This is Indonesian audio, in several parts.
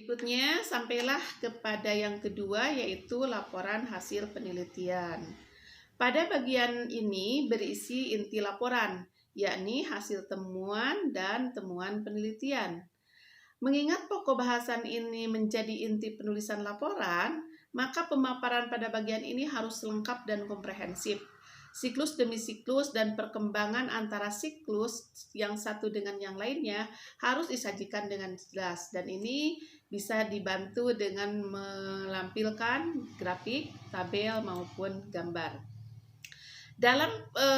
Berikutnya, sampailah kepada yang kedua, yaitu laporan hasil penelitian. Pada bagian ini berisi inti laporan, yakni hasil temuan dan temuan penelitian. Mengingat pokok bahasan ini menjadi inti penulisan laporan, maka pemaparan pada bagian ini harus lengkap dan komprehensif. Siklus demi siklus dan perkembangan antara siklus yang satu dengan yang lainnya harus disajikan dengan jelas, dan ini bisa dibantu dengan melampilkan grafik, tabel, maupun gambar. Dalam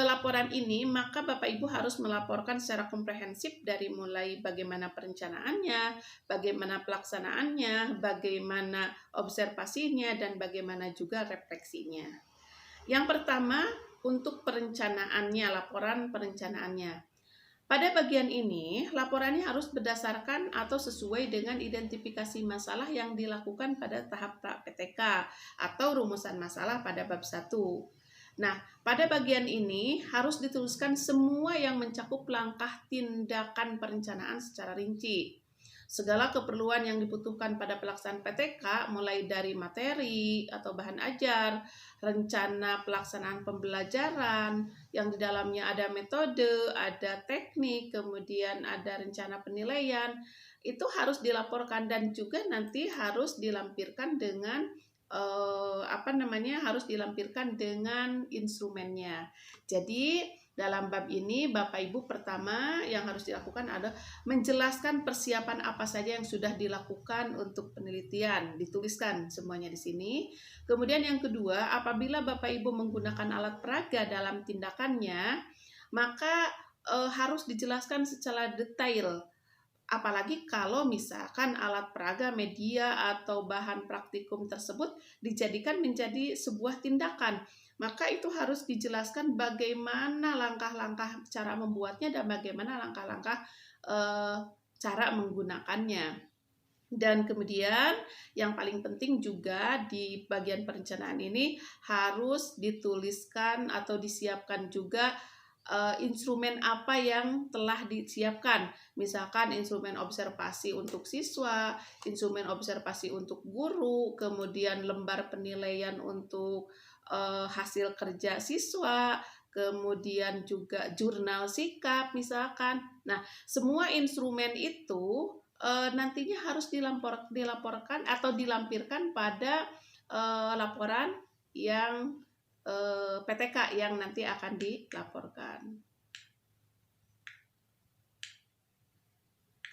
laporan ini, maka Bapak Ibu harus melaporkan secara komprehensif dari mulai bagaimana perencanaannya, bagaimana pelaksanaannya, bagaimana observasinya, dan bagaimana juga refleksinya. Yang pertama, untuk perencanaannya, laporan perencanaannya. Pada bagian ini, laporannya harus berdasarkan atau sesuai dengan identifikasi masalah yang dilakukan pada tahap PTK atau rumusan masalah pada bab 1. Nah, pada bagian ini harus dituliskan semua yang mencakup langkah tindakan perencanaan secara rinci. Segala keperluan yang dibutuhkan pada pelaksanaan PTK, mulai dari materi atau bahan ajar, rencana pelaksanaan pembelajaran, yang di dalamnya ada metode, ada teknik, kemudian ada rencana penilaian, itu harus dilaporkan dan juga nanti harus dilampirkan dengan harus dilampirkan dengan instrumennya. Jadi dalam bab ini Bapak Ibu pertama yang harus dilakukan adalah menjelaskan persiapan apa saja yang sudah dilakukan untuk penelitian, dituliskan semuanya di sini. Kemudian yang kedua, apabila Bapak Ibu menggunakan alat peraga dalam tindakannya, maka harus dijelaskan secara detail. Apalagi kalau misalkan alat peraga, media, atau bahan praktikum tersebut dijadikan menjadi sebuah tindakan, maka itu harus dijelaskan bagaimana langkah-langkah cara membuatnya dan bagaimana langkah-langkah cara menggunakannya. Dan kemudian yang paling penting juga di bagian perencanaan ini harus dituliskan atau disiapkan juga instrumen apa yang telah disiapkan, misalkan instrumen observasi untuk siswa, instrumen observasi untuk guru, kemudian lembar penilaian untuk hasil kerja siswa, kemudian juga jurnal sikap misalkan. Nah, semua instrumen itu nantinya harus dilaporkan atau dilampirkan pada laporan yang PTK yang nanti akan dilaporkan.